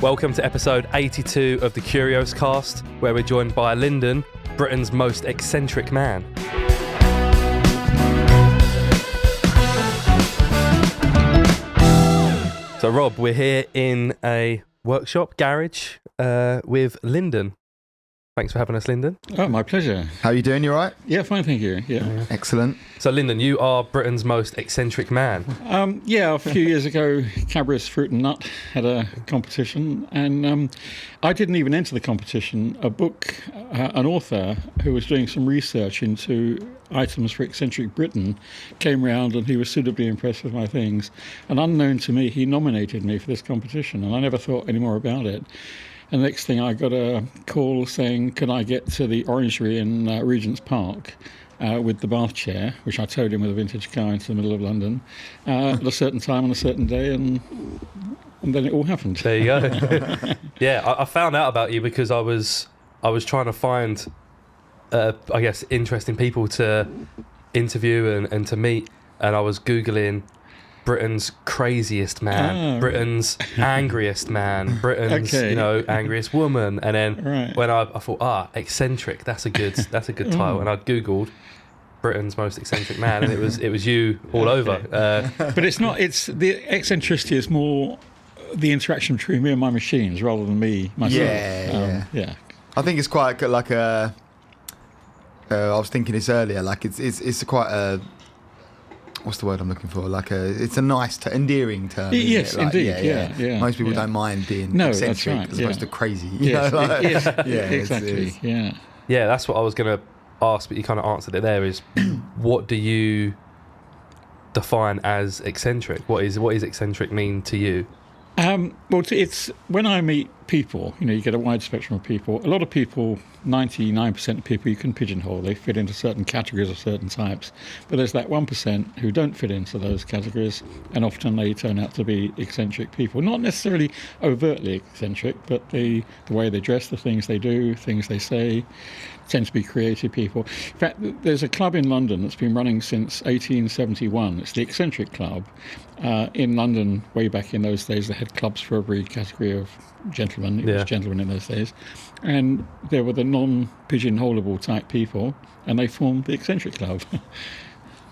Welcome to episode 82 of the Curios Cast, where we're joined by Lyndon, Britain's most eccentric man. So Rob, we're here in a workshop, garage, with Lyndon. Thanks for having us, Lyndon. Oh, my pleasure. How are you doing? You all right? Yeah, fine, thank you. Yeah. Excellent. So Lyndon, you are Britain's most eccentric man. A few years ago, Cadbury's Fruit and Nut had a competition, and I didn't even enter the competition. An author who was doing some research into items for eccentric Britain came round, and he was suitably impressed with my things. And unknown to me, he nominated me for this competition, and I never thought any more about it. And the next thing, I got a call saying, can I get to the Orangery in Regent's Park with the bath chair, which I towed in with a vintage car into the middle of London, at a certain time on a certain day, and then it all happened. There you go. Yeah, I found out about you because I was trying to find, interesting people to interview and to meet, and I was Googling Britain's craziest man, Britain's angriest man, Britain's angriest woman, and then when I thought, eccentric, that's a good title, and I googled Britain's most eccentric man, and it was you all over. But it's not. It's the eccentricity is more the interaction between me and my machines rather than me myself. Yeah. I think it's quite like a. I was thinking this earlier. Like it's quite a. What's the word I'm looking for? It's a nice, endearing term. Yes, indeed. Yeah. Most people don't mind being eccentric as opposed to crazy. Exactly. Yeah, that's what I was going to ask, but you kind of answered it there. Is what do you define as eccentric? What is eccentric mean to you? It's when I meet people, you get a wide spectrum of people. A lot of people, 99% of people you can pigeonhole. They fit into certain categories of certain types. But there's that 1% who don't fit into those categories, and often they turn out to be eccentric people. Not necessarily overtly eccentric, but the way they dress, the things they do, things they say, tend to be creative people. In fact, there's a club in London that's been running since 1871. It's the Eccentric Club. In London, way back in those days, they had clubs for every category of gentlemen. It was gentlemen in those days. And there were the non-pigeonholable type people, and they formed the Eccentric Club.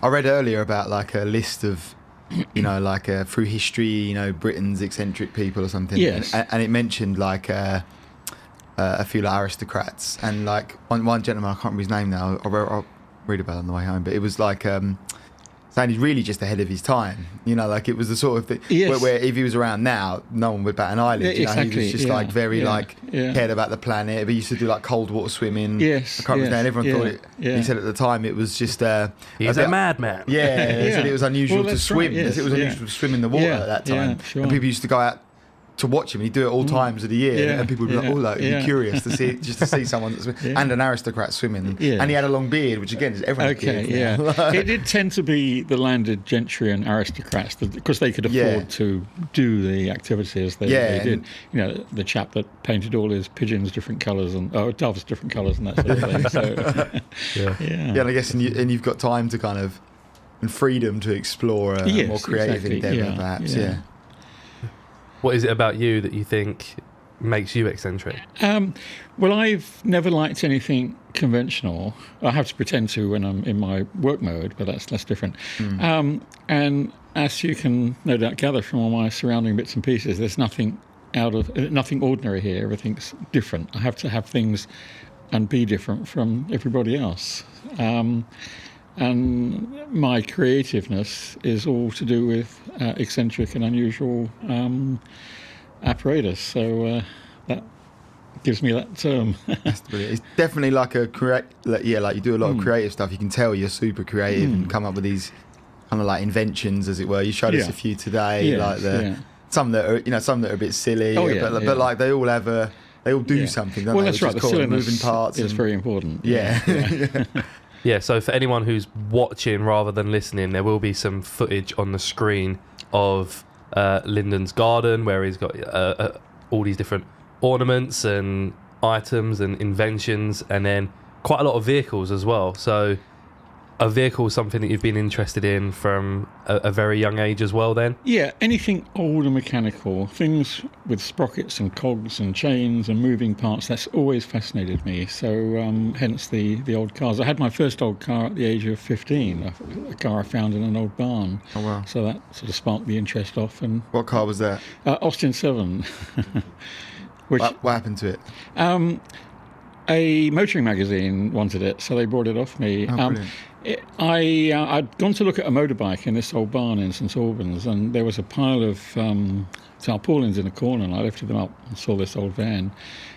I read earlier about a list of, through history, Britain's eccentric people or something. Yes. And it mentioned a few aristocrats, and one gentleman, I can't remember his name now. I'll read about it on the way home, but it was saying he's really just ahead of his time. It was the sort of thing where if he was around now, no one would bat an eyelid. Exactly. He was just cared about the planet. He used to do cold water swimming. Yes. I can't remember his name. Everyone thought it. He said at the time it was just he's a madman. Yeah, he said it was unusual to swim. Right, yes, it was unusual to swim in the water at that time. Sure. And people used to go out to watch him. He'd do it all times of the year, and people would be be curious to see someone that's and an aristocrat swimming. And he had a long beard, which again is everyone's beard. It did tend to be the landed gentry and aristocrats because they could afford to do the activities they did. The chap that painted all his pigeons different colours and doves different colours and that sort of thing. So and I guess and you've got time to kind of and freedom to explore a more creative endeavour, perhaps. What is it about you that you think makes you eccentric? Well, I've never liked anything conventional. I have to pretend to when I'm in my work mode, but that's different. And as you can no doubt gather from all my surrounding bits and pieces, there's nothing ordinary here. Everything's different. I have to have things and be different from everybody else. And my creativeness is all to do with eccentric and unusual apparatus. So that gives me that term. That's brilliant. It's definitely you do a lot of creative stuff. You can tell you're super creative and come up with these kind of inventions, as it were. You showed us a few today, some that are a bit silly, but they all have they all do something. Don't well, they? that's right. The silliness moving parts is very important. Yeah, so for anyone who's watching rather than listening, there will be some footage on the screen of Lyndon's garden where he's got all these different ornaments and items and inventions, and then quite a lot of vehicles as well. So are vehicles something that you've been interested in from a very young age as well then? Yeah, anything old and mechanical, things with sprockets and cogs and chains and moving parts, that's always fascinated me. So hence the old cars. I had my first old car at the age of 15, a car I found in an old barn. Oh, wow. So that sort of sparked the interest off. And What car was that? Austin 7. What happened to it? A motoring magazine wanted it, so they brought it off me. Oh, brilliant. I'd gone to look at a motorbike in this old barn in St Albans, and there was a pile of tarpaulins in the corner, and I lifted them up and saw this old van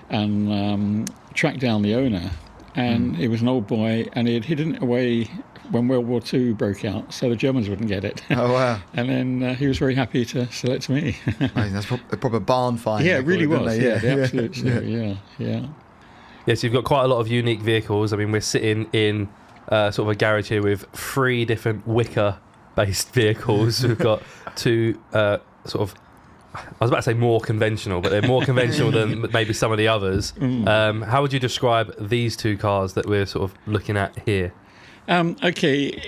and tracked down the owner. And it was an old boy, and he had hidden it away when World War II broke out, so the Germans wouldn't get it. Oh, wow. And then he was very happy to sell it to me. Amazing. That's a proper barn find. Yeah, it really was. Yeah, the absolute. Yeah. Yes, you've got quite a lot of unique vehicles. I mean, we're sitting in sort of a garage here with 3 different wicker-based vehicles. We've got 2 sort of, I was about to say more conventional, but they're more conventional than maybe some of the others. How would you describe these 2 cars that we're sort of looking at here? Okay,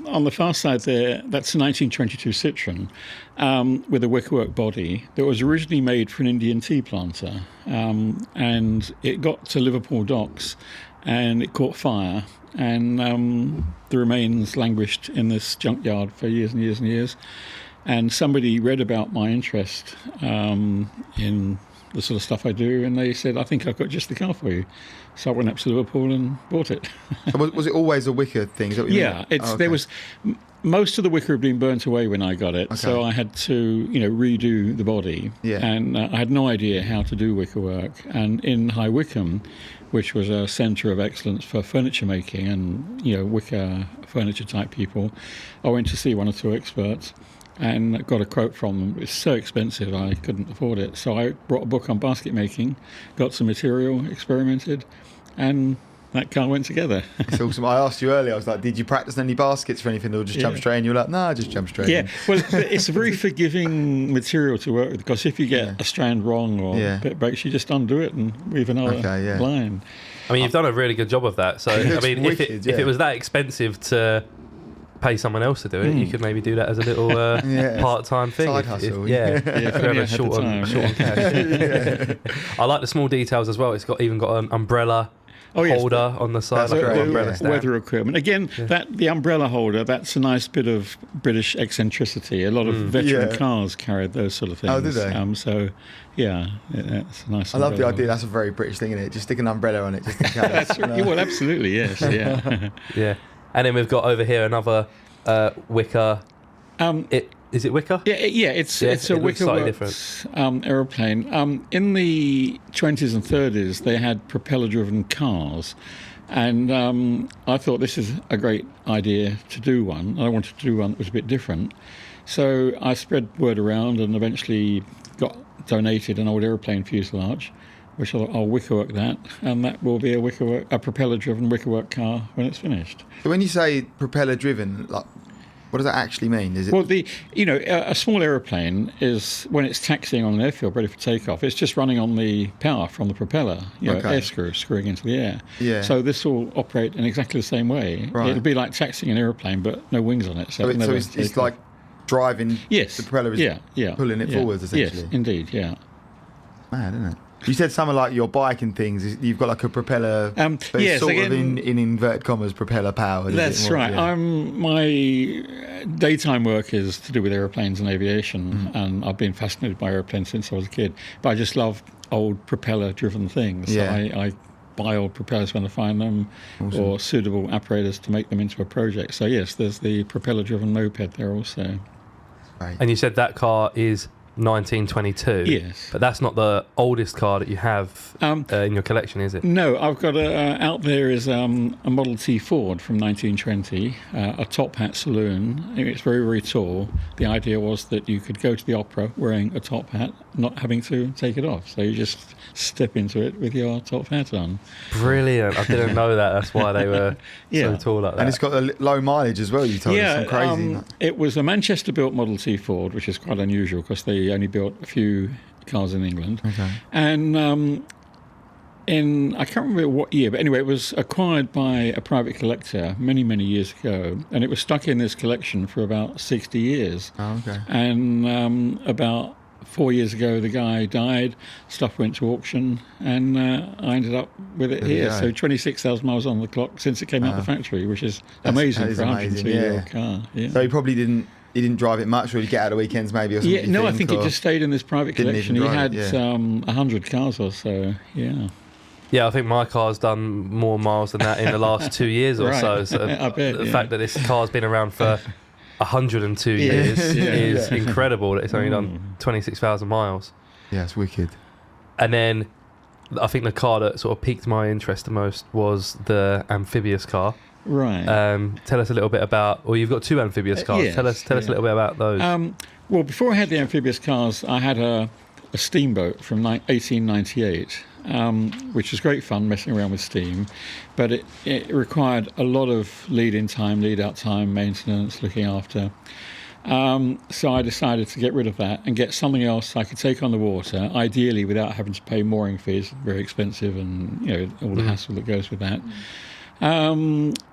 on the far side there, that's a 1922 Citroen with a wickerwork body that was originally made for an Indian tea planter. And it got to Liverpool docks and it caught fire. And the remains languished in this junkyard for years and years and years. And somebody read about my interest in the sort of stuff I do, and they said, I think I've got just the car for you. So I went up to Liverpool and bought it. So was it always a wicker thing? Is that what you mean? There was most of the wicker had been burnt away when I got it, so I had to redo the body. And I had no idea how to do wicker work. And in High Wycombe, which was a centre of excellence for furniture making and wicker furniture type people, I went to see 1 or 2 experts and got a quote from them. It was so expensive I couldn't afford it, so I brought a book on basket making, got some material, experimented, and that car went together. It's awesome. I asked you earlier, I was like, did you practice any baskets for anything, or just jump straight in? You were like, no, just jump straight in. Well, it's a very forgiving material to work with, because if you get a strand wrong or a bit breaks, you just undo it and weave another line. I mean, you've done a really good job of that. So, I mean, if it was that expensive to pay someone else to do it, you could maybe do that as a little part-time thing. Side hustle. If you have short on cash. I like the small details as well. It's even got an umbrella holder on the side, like an umbrella stand. Weather equipment. Again, the umbrella holder, that's a nice bit of British eccentricity. A lot of veteran cars carried those sort of things. Oh, did they? It's a nice. I love the idea. That's a very British thing, isn't it? Just stick an umbrella on it, just in case. That's right. Well, absolutely, yes. Yeah. And then we've got over here another wicker. Is it wicker? Yeah. It's a wicker aeroplane. In the 20s and 30s, they had propeller-driven cars, and I thought this is a great idea to do one. I wanted to do one that was a bit different, so I spread word around and eventually got donated an old aeroplane fuselage, which I'll wickerwork that, and that will be a propeller-driven wickerwork car when it's finished. So when you say propeller-driven, like, what does that actually mean? Is it? Well, a small aeroplane is, when it's taxiing on an airfield ready for takeoff, it's just running on the power from the propeller, air screwing into the air. Yeah. So this will operate in exactly the same way. Right. It'll be like taxiing an airplane, but no wings on it. So it's like driving. Yes. The propeller is pulling it forwards, essentially. Yes, indeed. Yeah. Mad, isn't it? You said something like your bike and things, you've got like a propeller, but it's sort of in inverted commas, propeller powered. That's right. Yeah. My daytime work is to do with aeroplanes and aviation, and I've been fascinated by aeroplanes since I was a kid. But I just love old propeller-driven things. Yeah. So I buy old propellers when I find them, or suitable apparatus to make them into a project. So yes, there's the propeller-driven moped there also. Right. And you said that car is 1922. Yes. But that's not the oldest car that you have in your collection, is it? No, I've got out there is a Model T Ford from 1920, a top hat saloon. It's very, very tall. The idea was that you could go to the opera wearing a top hat, not having to take it off. So you just step into it with your top hat on. Brilliant. I didn't know that. That's why they were so tall like that. And it's got a low mileage as well, you told us. Some crazy. It was a Manchester-built Model T Ford, which is quite unusual because they only built a few cars in England. Okay. And I can't remember what year, but anyway, it was acquired by a private collector many, many years ago, and it was stuck in this collection for about 60 years. Oh, okay. And about 4 years ago, the guy died, stuff went to auction, and I ended up with it here. So 26,000 miles on the clock since it came out of the factory, which is amazing for a 102-year-old car. Yeah. So he probably didn't drive it much, or he'd get out of weekends maybe, or something? Yeah, no, I think it just stayed in this private collection. He had 100 cars or so, yeah. Yeah, I think my car's done more miles than that in the last 2 years or so. So I bet, the fact that this car's been around for 102 years is incredible. That it's only done 26,000 miles. Yeah, it's wicked. And then I think the car that sort of piqued my interest the most was the Amphibious Car. Right. Tell us a little bit about. Well, you've got two Amphibious Cars. Yes, tell us a little bit about those. Well, before I had the Amphibious Cars, I had a steamboat from 1898. Which was great fun messing around with steam, but it required a lot of lead-in time, lead-out time, maintenance, looking after. So I decided to get rid of that and get something else I could take on the water, ideally without having to pay mooring fees, very expensive, and all the hassle that goes with that.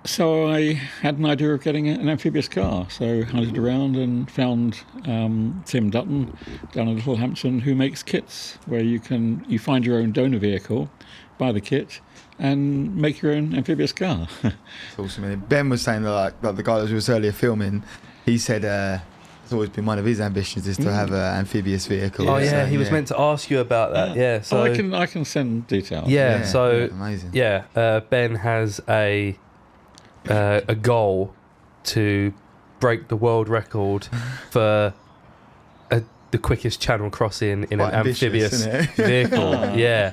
So I had an idea of getting an amphibious car. So hunted around and found Tim Dutton down in Littlehampton, who makes kits where you find your own donor vehicle, buy the kit, and make your own amphibious car. That's awesome. And Ben was saying that, like the guy that was earlier filming, he said it's always been one of his ambitions is to have an amphibious vehicle. Oh yeah, he was meant to ask you about that. Yeah, so I can send details. Yeah, so amazing. Yeah, Ben has a goal to break the world record for the quickest channel crossing in an amphibious vehicle. Yeah.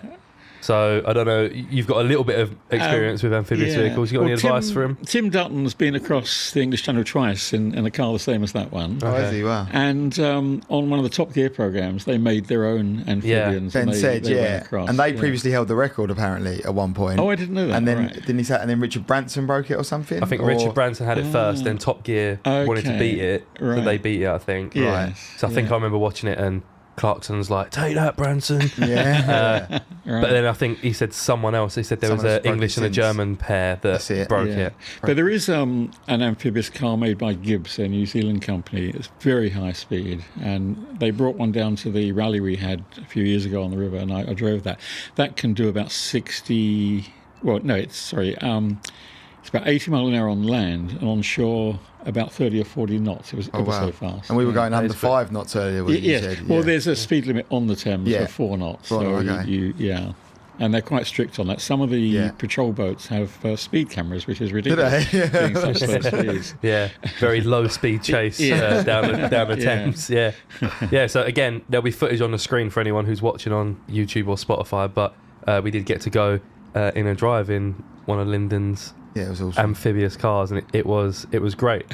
So, I don't know, you've got a little bit of experience with amphibious vehicles. You got any advice for him? Tim Dutton's been across the English Channel twice in a car the same as that one. Oh, is he? Wow. And on one of the Top Gear programmes, they made their own amphibians. Ben said, went across, and they previously held the record, apparently, at one point. Oh, I didn't know that. And then, didn't he say, and then Richard Branson broke it or something? I think Richard Branson had it first, then Top Gear wanted to beat it, so they beat it, I think. Yes. Right. So I think I remember watching it and Clarkson's like, take that, Branson. Yeah. But then I think he said someone else. He said there was an English and a German pair that broke it. But there is an amphibious car made by Gibbs, a New Zealand company. It's very high speed. And they brought one down to the rally we had a few years ago on the river, and I drove that. That can do about 60... Well, no, it's about 80 miles an hour on land, and on shore about 30 or 40 knots. It was ever so fast. And we were going under 5 knots earlier, you said? Well, there's a speed limit on the Thames of 4 knots. And they're quite strict on that. Some of the patrol boats have speed cameras, which is ridiculous. Doing such slow speeds. Yeah, very low speed chase down the Thames. Yeah. So again, there'll be footage on the screen for anyone who's watching on YouTube or Spotify. But we did get to go in a drive in one of Lyndon's it was awesome. amphibious cars, and it was great.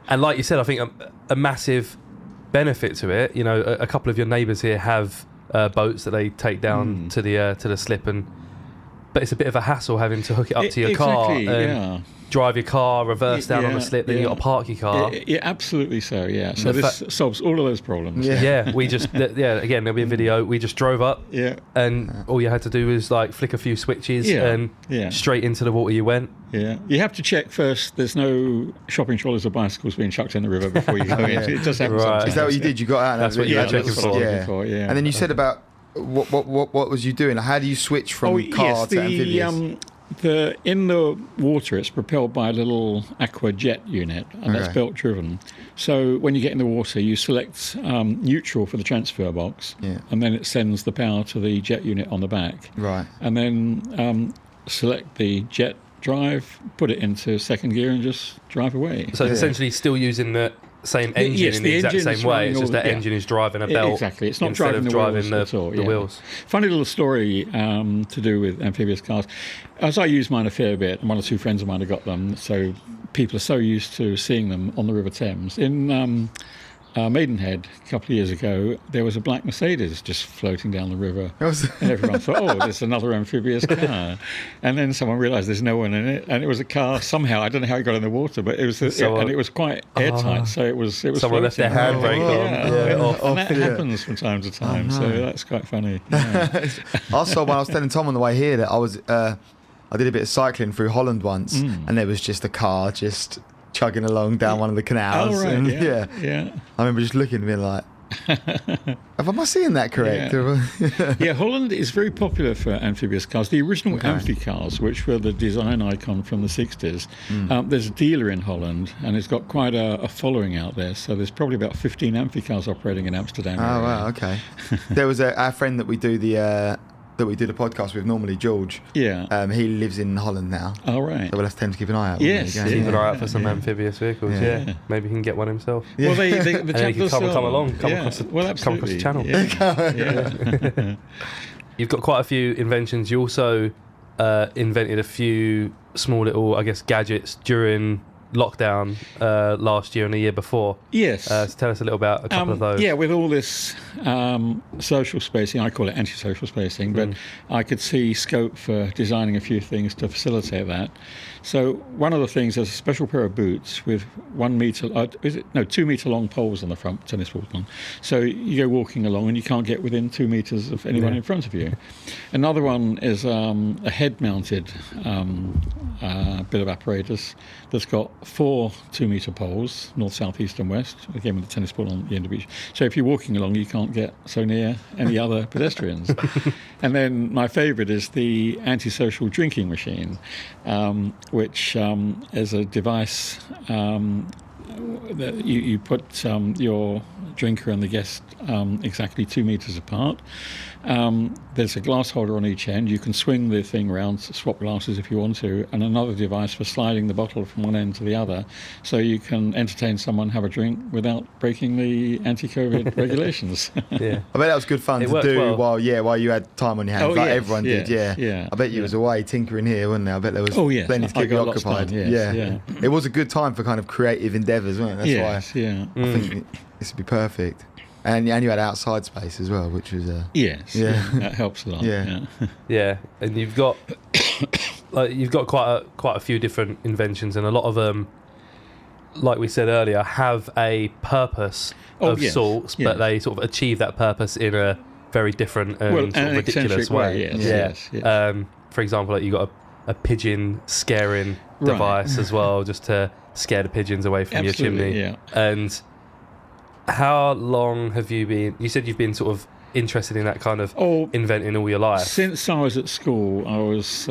And like you said, I think a massive benefit to it. You know, a couple of your neighbours here have boats that they take down to the slip, but it's a bit of a hassle having to hook it up to your car and drive your car, reverse down on the slip, then you got to park your car. Yeah, absolutely so. Yeah, so this solves all of those problems. We just again there'll be a video. We just drove up, and all you had to do was like flick a few switches and straight into the water you went. Yeah, you have to check first. There's no shopping trolleys or bicycles being chucked in the river before you go in. It does happen sometimes. Is that what you did? You got out. That's what you were checking for. Yeah. And then you said about what was you doing? How do you switch from car to amphibious? In the water, it's propelled by a little aqua jet unit, and that's belt driven. So when you get in the water, you select neutral for the transfer box, and then it sends the power to the jet unit on the back. Right. And then select the jet drive, put it into second gear, and just drive away. So it's essentially still using the same engine in the exact same way. It's just that engine is driving a belt. Exactly. It's not instead driving of the wheels. Funny little story to do with amphibious cars. As I use mine a fair bit, and one or two friends of mine have got them, so people are so used to seeing them on the River Thames. In Maidenhead a couple of years ago, there was a black Mercedes just floating down the river. And everyone thought, oh, there's another amphibious car. And then someone realised there's no one in it. And it was a car, somehow, I don't know how it got in the water, but it was, and it was quite airtight. So it was someone left their handbrake on. And that happens from time to time. So that's quite funny. Yeah. I saw when I was telling Tom on the way here that I did a bit of cycling through Holland once, and there was just a car just chugging along down one of the canals. Oh, right, and, yeah. I remember just looking and being like, am I seeing that correct? Yeah, Holland is very popular for amphibious cars. The original Amphi cars, which were the design icon from the 60s, there's a dealer in Holland, and it's got quite a following out there. So there's probably about 15 Amphi cars operating in Amsterdam. Oh, wow, okay. There was our friend that we do the podcast with normally, George. Yeah. He lives in Holland now. Oh, right. So we'll have to keep an eye out. Yes. Keep an eye out for some amphibious vehicles. Yeah. Maybe he can get one himself. Yeah. Well, the and then he can come along, come across the channel. Yeah. You've got quite a few inventions. You also invented a few small little, I guess, gadgets during lockdown last year and the year before. Yes. So tell us a little about a couple of those. Yeah, with all this social spacing, I call it anti-social spacing, but I could see scope for designing a few things to facilitate that. So one of the things is a special pair of boots with 2 metre long poles on the front, tennis balls on. So you go walking along and you can't get within 2 metres of anyone in front of you. Another one is a head-mounted bit of apparatus that's got 4 2-metre poles, north, south, east and west, again with the tennis ball on the end of each. So if you're walking along, you can't get so near any other pedestrians. And then my favourite is the antisocial drinking machine, which is a device that you put your drinker and the guest exactly 2 metres apart. There's a glass holder on each end. You can swing the thing around, swap glasses if you want to, and another device for sliding the bottle from one end to the other, so you can entertain someone, have a drink without breaking the anti-COVID regulations. Yeah, I bet that was good fun to do while you had time on your hands, everyone did. Yeah, I bet you was away tinkering here, wasn't there? I bet there was plenty to keep you occupied. It was a good time for kind of creative endeavours, wasn't it? That's why I think this would be perfect. And you had outside space as well, which was that helps a lot. Yeah, and you've got quite a few different inventions, and a lot of them, like we said earlier, have a purpose of sorts, but they sort of achieve that purpose in a very different and sort of ridiculous way. Yes. For example, like you got a pigeon scaring device as well, just to scare the pigeons away from your chimney. Yeah. And how long have you been? You said you've been sort of interested in that kind of inventing all your life. Since I was at school, I was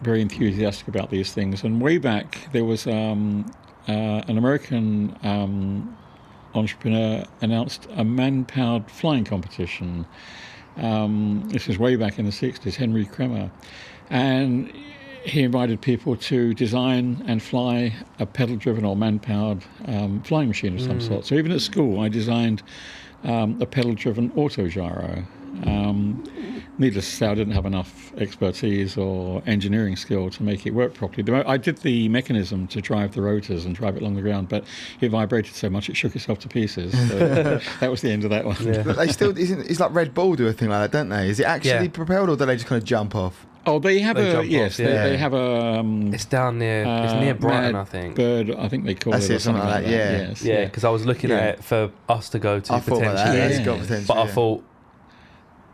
very enthusiastic about these things. And way back, there was an American entrepreneur announced a man-powered flying competition. This was way back in the 60s, Henry Kremer. And he invited people to design and fly a pedal-driven or man-powered flying machine of some sort. So even at school, I designed a pedal-driven autogyro. Needless to say, I didn't have enough expertise or engineering skill to make it work properly. I did the mechanism to drive the rotors and drive it along the ground, but it vibrated so much it shook itself to pieces. So that was the end of that one. Yeah. But they still, it's like Red Bull do a thing like that, don't they? Is it actually propelled, or do they just kind of jump off? Oh, they have they have a. It's down near. It's near Brighton, I think. Bird, I think they call it. Or something like that. Yeah, because I was looking at it for us to go to potentially. But I thought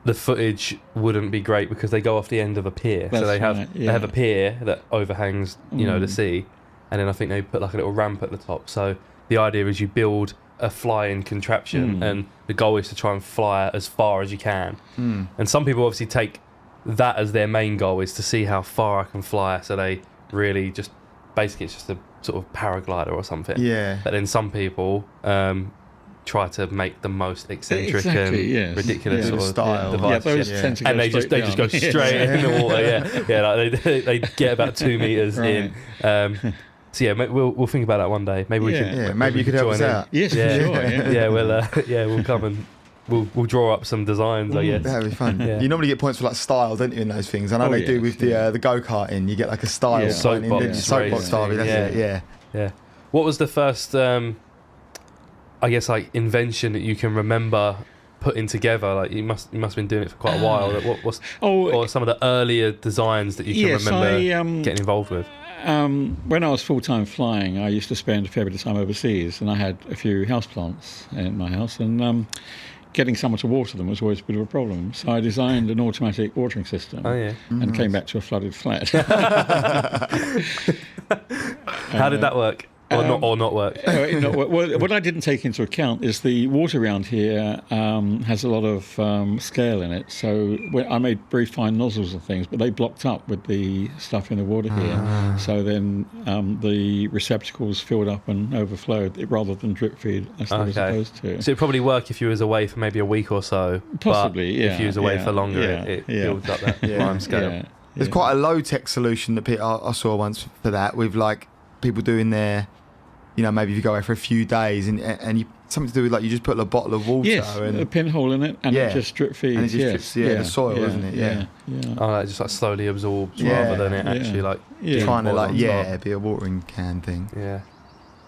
the footage wouldn't be great because they go off the end of a pier. So they have a pier that overhangs, the sea, and then I think they put like a little ramp at the top. So the idea is you build a flying contraption, and the goal is to try and fly as far as you can. And some people obviously take that as their main goal, is to see how far I can fly. So they really just basically it's just a sort of paraglider or something. Yeah. But then some people try to make the most eccentric and ridiculous sort of style device. And they just go straight in the water. Like they get about 2 meters in. So we'll think about that one day. Maybe we could. Maybe you could help us out. Yes, sure. We'll come and we'll draw up some designs. I guess that'd be fun. You normally get points for like style, don't you, in those things? I know they do with the go-karting. You get like a style soapbox style. Yeah. What was the first? I guess like invention that you can remember putting together? Like you must have been doing it for quite a while. Or some of the earlier designs that you can remember getting involved with? When I was full-time flying, I used to spend a fair bit of time overseas, and I had a few houseplants in my house, and getting someone to water them was always a bit of a problem. So I designed an automatic watering system and came back to a flooded flat. How did that work? Or not work? What I didn't take into account is the water around here has a lot of scale in it. So I made very fine nozzles and things, but they blocked up with the stuff in the water here. So then the receptacles filled up and overflowed rather than drip feed as they were supposed to. So it'd probably work if you was away for maybe a week or so. Possibly, but if you was away for longer, it builds up that time scale. There's quite a low-tech solution that I saw once for that, with like people doing their, maybe if you go away for a few days and you something to do with like you just put a bottle of water and a pinhole in it and it just drip feeds. And it just drips, the soil, isn't it? Yeah. Oh, it just like slowly absorbs rather than it actually like trying to be a watering can thing. Yeah.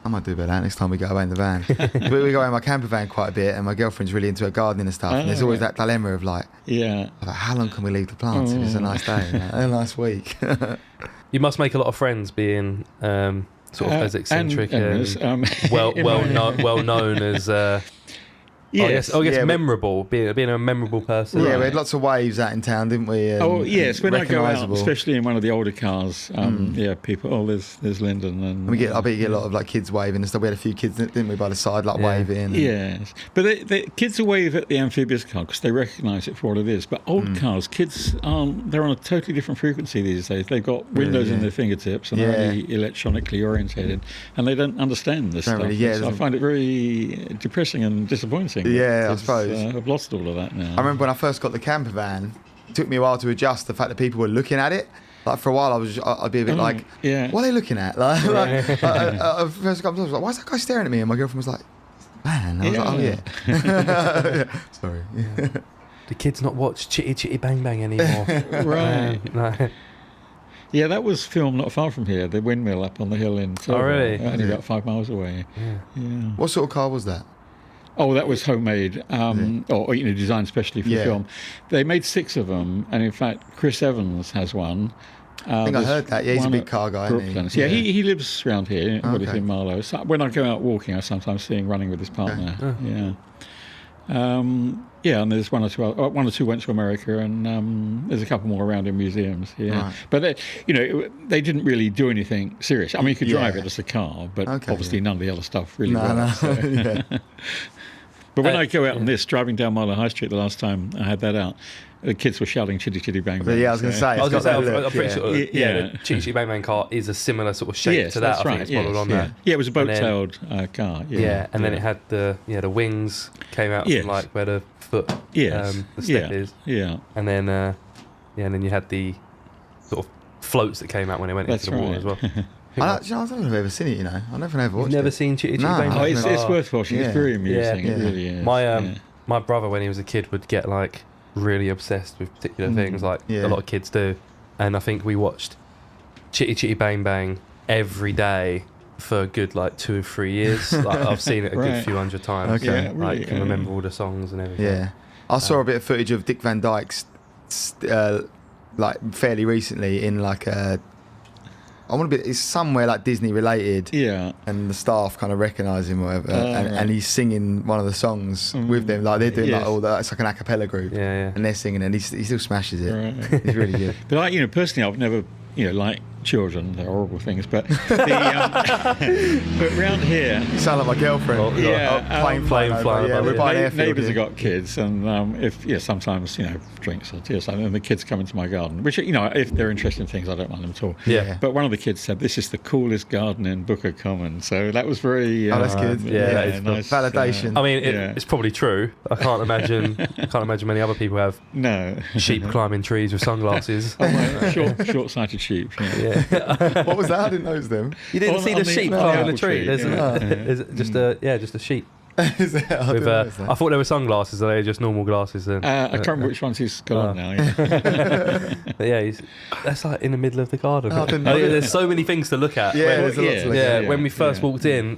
I might do about that next time we go away in the van. But we go away in my camper van quite a bit, and my girlfriend's really into her gardening and stuff. And there's always that dilemma of like, how long can we leave the plants if it's a nice day, a nice week? You must make a lot of friends being sort of as eccentric and well known as. I guess memorable, being a memorable person. Yeah, we had lots of waves out in town, didn't we? When I go out, especially in one of the older cars, people. There's Lyndon, and I bet you get a lot of like kids waving and stuff. We had a few kids, didn't we, by the side, like waving. Yes, but the kids will wave at the Amphibious Car because they recognise it for what it is. But old cars, kids they're on a totally different frequency these days. They've got windows in their fingertips and they're only electronically orientated, and they don't understand this stuff. So I find it very depressing and disappointing. Yeah, I suppose. I've lost all of that now. I remember when I first got the camper van, it took me a while to adjust the fact that people were looking at it. Like for a while, I'd be a bit like, what are they looking at? Like, first couple of times, I was like, why is that guy staring at me? And my girlfriend was like, man. I was like, oh yeah. Sorry. Yeah. The kids not watch Chitty Chitty Bang Bang anymore. Right. No. Yeah, that was filmed not far from here, the windmill up on the hill in Silver. Oh, really? Only about 5 miles away. Yeah. What sort of car was that? Oh, that was homemade, or designed especially for the film. They made 6 of them, and in fact, Chris Evans has one. I think I heard that. Yeah, he's a big car guy. Brooklyn. Yeah, he lives around here. In Marlow. So when I go out walking, I sometimes see him running with his partner. Okay. And there's one or two went to America, and there's a couple more around in museums. Yeah, right. But they didn't really do anything serious. I mean, you could drive it as a car, but obviously none of the other stuff really works. So. But when I go out on this, driving down Marlow High Street the last time I had that out, the kids were shouting "Chitty Chitty Bang Bang." Yeah, I was going to say. I'm pretty sure. The Chitty Chitty Bang Bang car is a similar sort of shape to that. That's I think it's modelled on that. Yeah, it was a boat-tailed car. And then it had the wings came out from like where the foot, the step is. Yeah, and then and then you had the sort of floats that came out when it went into the water as well. I don't know if I've ever seen it. I never watched it. You've never seen Chitty Chitty Bang Bang? It's worth watching. It's very amusing. It really is. My brother, when he was a kid, would get like really obsessed with particular things, like a lot of kids do. And I think we watched Chitty Chitty Bang Bang every day for a good like 2 or 3 years. Like I've seen it a good few hundred times. Okay. I can remember all the songs and everything. Yeah, I saw a bit of footage of Dick Van Dyke's like fairly recently in like a. It's somewhere like Disney related. Yeah. And the staff kind of recognise him or whatever. And he's singing one of the songs with them. Like they're doing like all that. It's like an a cappella group. Yeah. And they're singing and he still smashes it. Right. He's really good. But personally, I've never, like children, they're horrible things. But but round here, you sound like my girlfriend. Plane flying. Yeah, we're buying airfield. Neighbours have got kids, and sometimes drinks or tea or something, and the kids come into my garden, which if they're interested in things, I don't mind them at all. Yeah. But one of the kids said, "This is the coolest garden in Booker Common," so that was very. That's good. That is nice. Validation. I mean, it's probably true. I can't imagine many other people have sheep climbing trees with sunglasses. Short-sighted sheep. Yeah. What was that? I didn't know it was them. You didn't see the sheep climbing the tree. There's just a sheep. I thought they were sunglasses, or they were just normal glasses. I can't remember which ones he's got on now. But that's like in the middle of the garden. There's so many things to look at. There's a lot to look at. When we first walked in,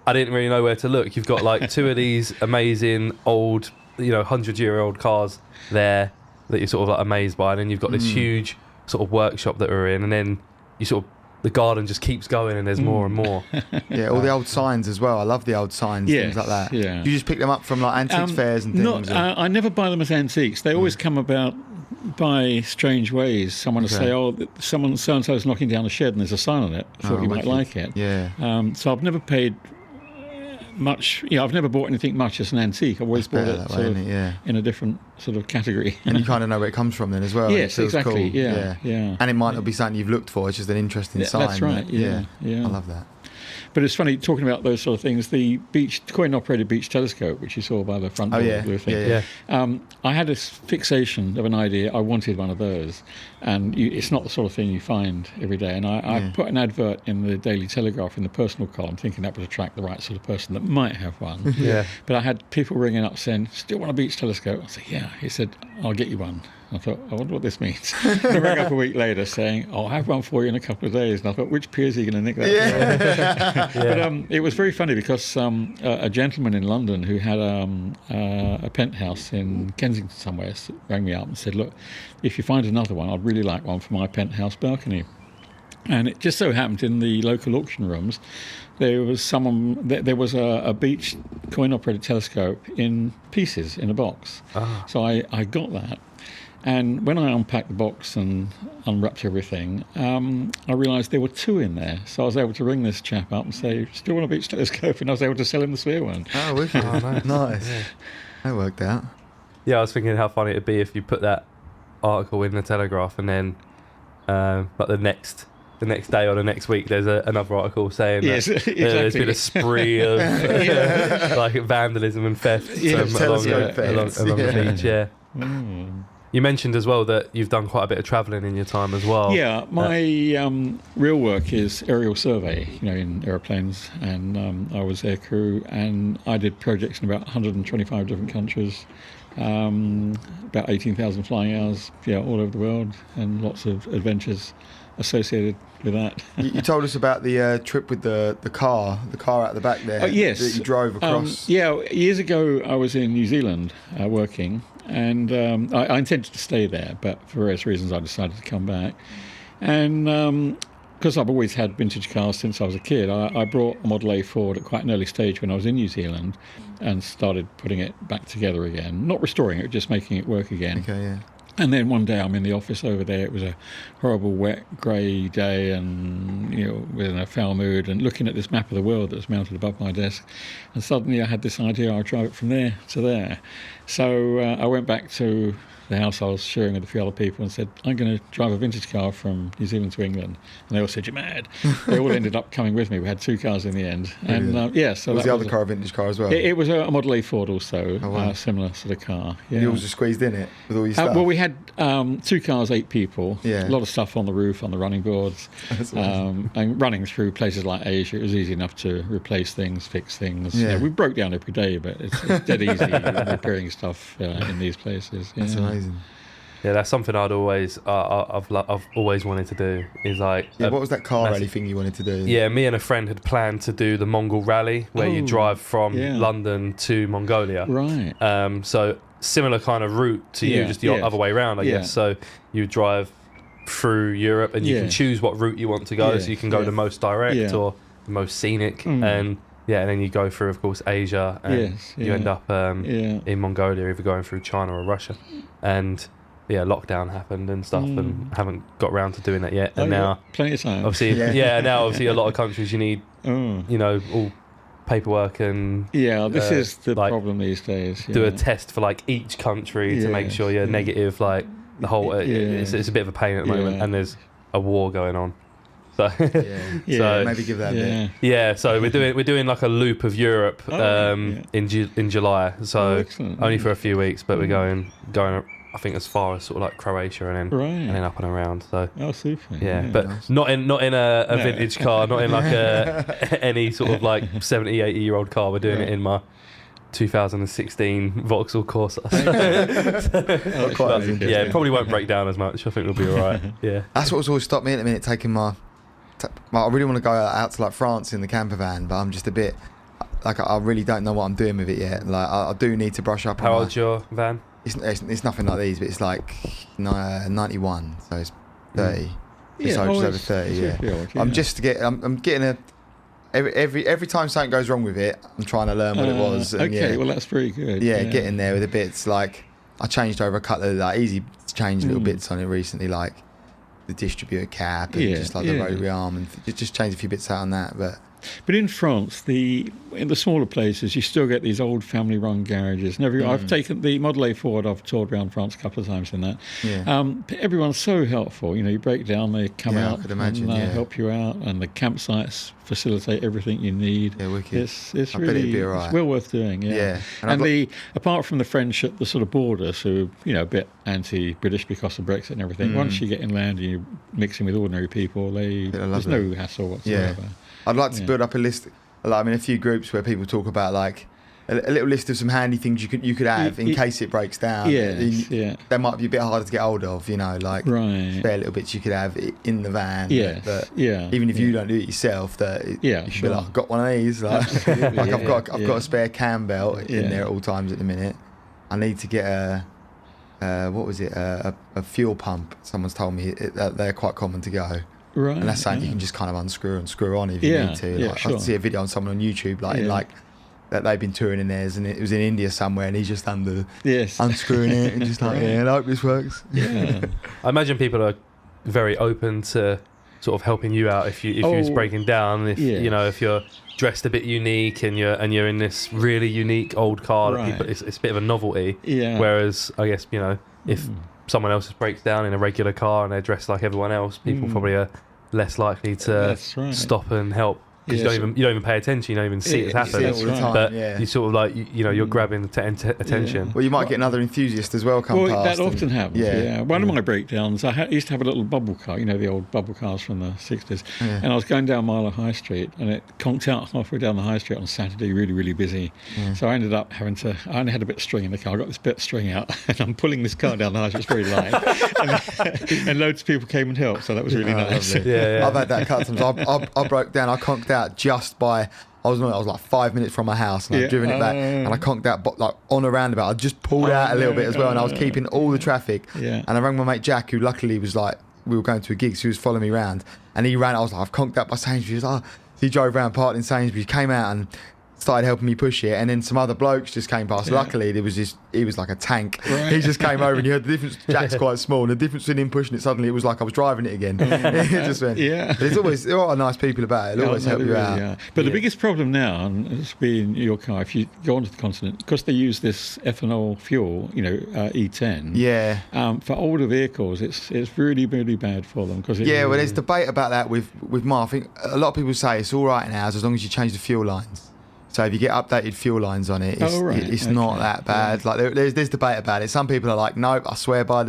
I didn't really know where to look. You've got like two of these amazing old, 100-year-old cars there that you're sort of like amazed by, and then you've got this huge sort of workshop that we're in, and then you sort of the garden just keeps going, and there's more and more. Yeah, all the old signs as well. I love the old signs, things like that. Yeah. Do you just pick them up from like antiques fairs and things? I never buy them as antiques. They always come about by strange ways. Someone will say, "Oh, someone so and so is knocking down a shed, and there's a sign on it. I thought you might like it." Yeah. So I've never paid much. I've never bought anything much as an antique. I've always bought it, in a different sort of category. And you kind of know where it comes from then as well. Yes, exactly. Cool. Yeah. And it might not be something you've looked for. It's just an interesting sign. That's right. Yeah. I love that. But it's funny talking about those sort of things. The coin-operated beach telescope, which you saw by the front door, blue thing. I had this fixation of an idea. I wanted one of those, and it's not the sort of thing you find every day. And I put an advert in the Daily Telegraph in the personal column, thinking that would attract the right sort of person that might have one. But I had people ringing up saying, "Still want a beach telescope?" I said, "Yeah." He said, "I'll get you one." I thought, I wonder what this means. I rang up a week later saying, I'll have one for you in a couple of days. And I thought, which peer's he going to nick that from? But it was very funny because a gentleman in London who had a penthouse in Kensington somewhere rang me up and said, look, if you find another one, I'd really like one for my penthouse balcony. And it just so happened in the local auction rooms, there was a beach coin-operated telescope in pieces in a box. So I got that. And when I unpacked the box and unwrapped everything, I realised there were two in there. So I was able to ring this chap up and say, "Still want a beach telescope?" And I was able to sell him the spare one. Oh, wicked. Nice. Yeah. That worked out. Yeah, I was thinking how funny it'd be if you put that article in the Telegraph and then like the next day or the next week there's another article saying that there's been a spree of like vandalism and theft along the beach. You mentioned as well that you've done quite a bit of travelling in your time as well. Yeah, my real work is aerial survey, in aeroplanes, and I was aircrew, and I did projects in about 125 different countries, about 18,000 flying hours, all over the world, and lots of adventures associated with that. You told us about the trip with the car out the back there. Yes. That you drove across. Years ago I was in New Zealand working, and I intended to stay there, but for various reasons I decided to come back. And because I've always had vintage cars since I was a kid, I brought a Model A forward at quite an early stage when I was in New Zealand and started putting it back together again. Not restoring it, just making it work again. Okay, yeah. And then one day I'm in the office over there. It was a horrible, wet, grey day, and in a foul mood, and looking at this map of the world that was mounted above my desk. And suddenly I had this idea: I'll drive it from there to there. So I went back to the house I was sharing with a few other people and said, I'm going to drive a vintage car from New Zealand to England. And they all said, you're mad. They all ended up coming with me. We had two cars in the end. And so was the other car a vintage car as well? It was a Model A Ford also, a similar sort of car. Yeah. You all just squeezed in it with all your stuff? Well, we had two cars, 8 people, a lot of stuff on the roof, on the running boards. And running through places like Asia, it was easy enough to replace things, fix things. Yeah. We broke down every day, but it's dead easy repairing stuff in these places. That's amazing. Yeah, that's something I've always wanted to do. Is like what was that car rally thing you wanted to do? Yeah, me and a friend had planned to do the Mongol Rally, where you drive from London to Mongolia. Right. So similar kind of route to you, just the other way around, I guess. So you drive through Europe, and you can choose what route you want to go. So you can go the most direct or the most scenic, and then you go through, of course, Asia, and you end up in Mongolia, either going through China or Russia, and lockdown happened and stuff, and haven't got around to doing that yet. And now, plenty of time. Obviously, now obviously a lot of countries you need, all paperwork and this is the problem these days. Do a test for like each country to make sure you're negative. Like the whole, it's a bit of a pain at the moment, and there's a war going on. So, so maybe give that a bit. Yeah, so we're doing like a loop of Europe in July. So only for a few weeks, but we're going. I think as far as sort of like Croatia and then up and around. So super. Yeah, but nice. not in a vintage car, not in like any sort of like 70, 80-year-old car. We're doing it in my 2016 Vauxhall Corsa. It probably won't break down as much. I think we'll be all right. Yeah, that's what's always stopped me at the minute, taking I really want to go out to like France in the camper van, but I'm just a bit. like I really don't know what I'm doing with it yet. Like I do need to brush up. How old's your van? It's nothing like these, but it's like 91, so it's 30. Just over 30. Yeah. I'm getting a. Every time something goes wrong with it, I'm trying to learn what it was. And well that's pretty good. Yeah, getting there with the bits. Like I changed over a couple of like easy to change little bits on it recently, like the distributor cap and just like the rotary arm, and just changed a few bits out on that. But in France, in the smaller places, you still get these old family-run garages. And I've taken the Model A Ford. I've toured around France a couple of times in that. Yeah. Everyone's so helpful. You break down, they come out and help you out, and the campsites facilitate everything you need. Yeah, wicked. It's really it's well worth doing. Yeah. And apart from the French at the sort of borders, who a bit anti-British because of Brexit and everything. Once you get inland and you're mixing with ordinary people, there's no hassle whatsoever. Yeah. I'd like to build up a list. Like, a few groups where people talk about like a little list of some handy things you could have in case it breaks down. They might be a bit harder to get hold of. Like spare little bits you could have in the van. But even if you don't do it yourself, you should be like, I've got one of these. Like, I've got a spare cam belt in there at all times at the minute. I need to get a fuel pump. Someone's told me they're quite common to go. Right, and that's something you can just kind of unscrew and screw on if you need to. I see a video on someone on YouTube that they've been touring in theirs, and it was in India somewhere, and he's just unscrewing it and just like, I hope this works. I imagine people are very open to sort of helping you out if you was breaking down. If if you're dressed a bit unique and you're in this really unique old car that people, it's a bit of a novelty. Whereas I guess if someone else breaks down in a regular car and they're dressed like everyone else, people probably are less likely to stop and help, because you don't even pay attention, you don't even see it happen. All the time, but you sort of like you're grabbing attention. Well, you might get another enthusiast as well come past. That often happens. One of my breakdowns, I used to have a little bubble car, the old bubble cars from the 60s, and I was going down Mile High Street, and it conked out halfway down the high street on Saturday, really, really busy. So I ended up I only had a bit of string in the car. I got this bit of string out, and I'm pulling this car down the high street. It's very light, and loads of people came and helped. So that was really nice. I've had that a couple of times. I broke down. I conked out just by. I was like 5 minutes from my house, and I'd driven it back, and I conked out like on a roundabout. I just pulled out a little bit as well, and I was keeping all the traffic. And I rang my mate Jack, who luckily was like, we were going to a gig, so he was following me around, and he ran. I was like, I've conked out by Sainsbury's. So he drove around, parked in Sainsbury's, came out and started helping me push it, and then some other blokes just came past. Luckily, he was like a tank. He just came over, and you heard the difference. Jack's quite small, and the difference between him pushing it, suddenly it was like I was driving it again. It just went. There are nice people about it. They'll always help you out. But the biggest problem now, and it's been your car, if you go onto the continent, because they use this ethanol fuel, E10. For older vehicles, it's really, really bad for them. Well, there's debate about that with Mar. I think a lot of people say it's all right now as long as you change the fuel lines. So if you get updated fuel lines on it, it's not that bad. Like there's debate about it. Some people are like, nope, I swear by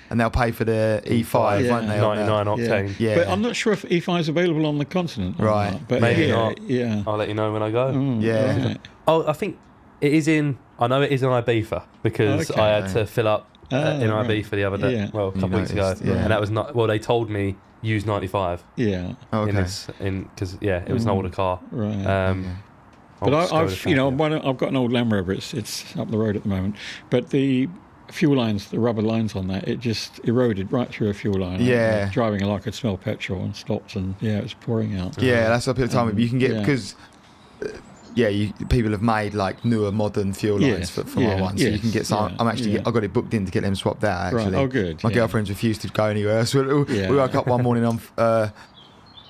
and they'll pay for the E5, won't they? 99 octane. Yeah. But I'm not sure if E5 is available on the continent. Right. But maybe not. Yeah. I'll let you know when I go. Right. Oh, I think it is I know it is in Ibiza, because I had to fill up in Ibiza the other day. Well, a couple of weeks ago. And that was not, they told me use 95. Yeah. Because it was an older car. Right. But I've got an old Land Rover. It's up the road at the moment. But the fuel lines, the rubber lines on that, it just eroded right through a fuel line. Yeah. Driving I could smell petrol and stopped, and it was pouring out. Yeah, that's up at the time. You can get because. People have made like newer modern fuel lines for my one, so you can get some. I got it booked in to get them swapped out. Actually, oh good. My girlfriend's refused to go anywhere. So we woke up one morning on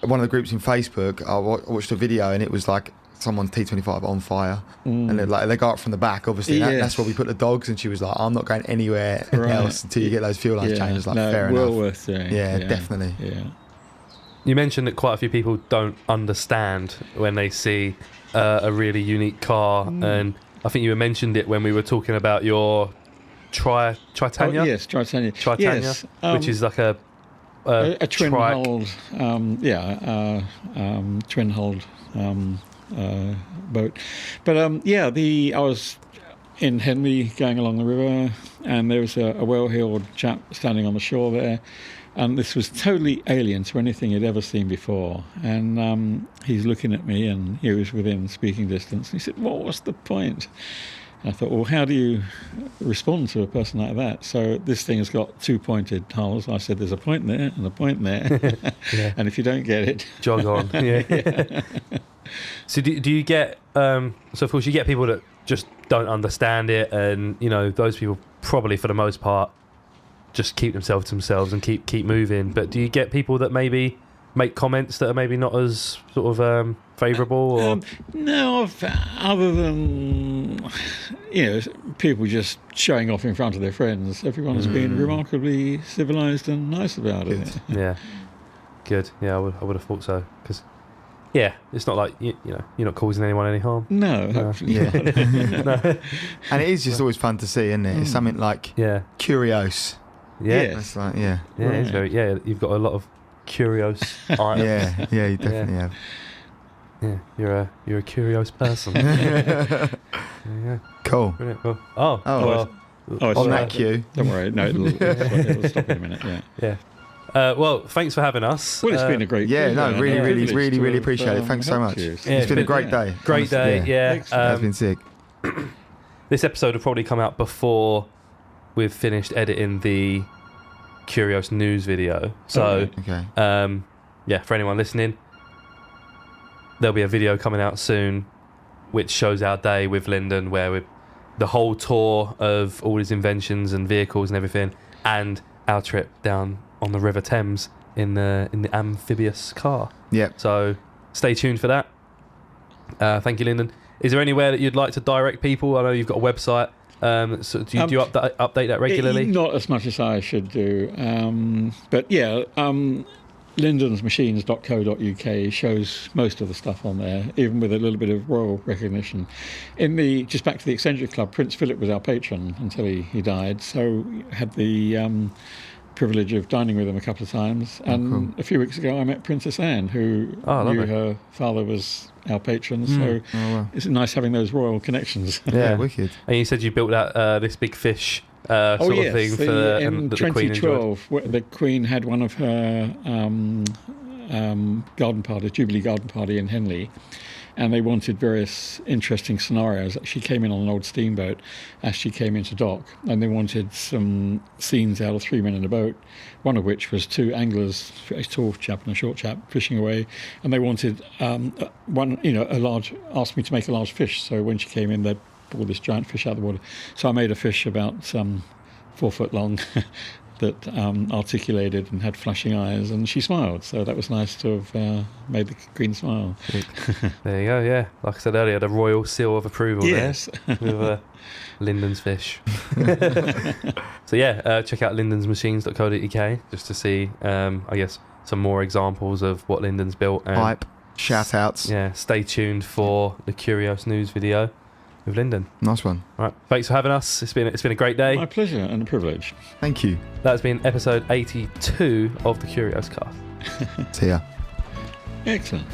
one of the groups in Facebook. I watched a video, and it was like someone's T25 on fire, and they go up from the back. Obviously, that's where we put the dogs. And she was like, "I'm not going anywhere else until you get those fuel lines changed." Like, fair enough. Well worth doing. Yeah, definitely. Yeah. You mentioned that quite a few people don't understand when they see a really unique car, and I think you mentioned it when we were talking about your Tritania. Oh, yes, Tritania. Yes, which is like a twin-hulled, twin-hulled boat. But I was in Henley going along the river, and there was a well-heeled chap standing on the shore there, and this was totally alien to anything he'd ever seen before. And he's looking at me, and he was within speaking distance, and he said, "Well, what's the point?" And I thought, well, how do you respond to a person like that? So this thing has got 2 pointed holes. I said, there's a point there and a point there. Yeah. And if you don't get it... Jog on. Yeah. So do you get... so, of course, you get people that just don't understand it, and, you know, those people probably, for the most part, just keep themselves to themselves and keep moving. But do you get people that maybe make comments that are maybe not as sort of favourable? Or no, other than, you know, people just showing off in front of their friends. Everyone's been remarkably civilised and nice about it. Yeah, good. Yeah, I would have thought so, because yeah, it's not like you know, you're not causing anyone any harm. No, absolutely not. No. And it is just always fun to see, isn't it? It's something like Curios. Yeah, That's like, yeah, it's very, you've got a lot of curious items. yeah, you definitely have. Yeah, you're a curious person. Yeah. Cool. Brilliant. Well, it's on that cue. Don't worry, no, it'll stop in a minute. Yeah. Well, thanks for having us. Well, it's been a great really privilege appreciate it. Thanks so much. It's been a great day. Great day, yeah. It's been sick. This episode will probably come out before we've finished editing the Curios news video. So, for anyone listening, there'll be a video coming out soon which shows our day with Lyndon, where we're the whole tour of all his inventions and vehicles and everything, and our trip down on the River Thames in the Amphibious Car. Yep. So stay tuned for that. Thank you, Lyndon. Is there anywhere that you'd like to direct people? I know you've got a website. So do you update that regularly? Not as much as I should do. But yeah, lindonsmachines.co.uk shows most of the stuff on there, even with a little bit of royal recognition. Just back to the Eccentric Club, Prince Philip was our patron until he died, so had the privilege of dining with him a couple of times. And a few weeks ago I met Princess Anne, who knew her father was our patron, so it's nice having those royal connections. Yeah, wicked. And you said you built out this big fish sort of thing for in the 2012, the Queen had one of her garden parties, Jubilee garden party in Henley, and they wanted various interesting scenarios. She came in on an old steamboat as she came into dock, and they wanted some scenes out of 3 men in a boat, one of which was two anglers, a tall chap and a short chap, fishing away, and they wanted asked me to make a large fish, so when she came in they'd pull this giant fish out of the water. So I made a fish about 4 foot long that articulated and had flashing eyes, and she smiled, so that was nice to have made the Queen smile. There you go, yeah. Like I said earlier, the royal seal of approval there with Lyndon's fish. So check out lindonsmachines.co.uk just to see, I guess, some more examples of what Lyndon's built. And hype, shout outs. Yeah, stay tuned for the Curios news video with Lyndon. Nice one. All right, thanks for having us. It's been a great day. My pleasure and a privilege. Thank you. That's been episode 82 of the Curios Cast. See ya. Excellent.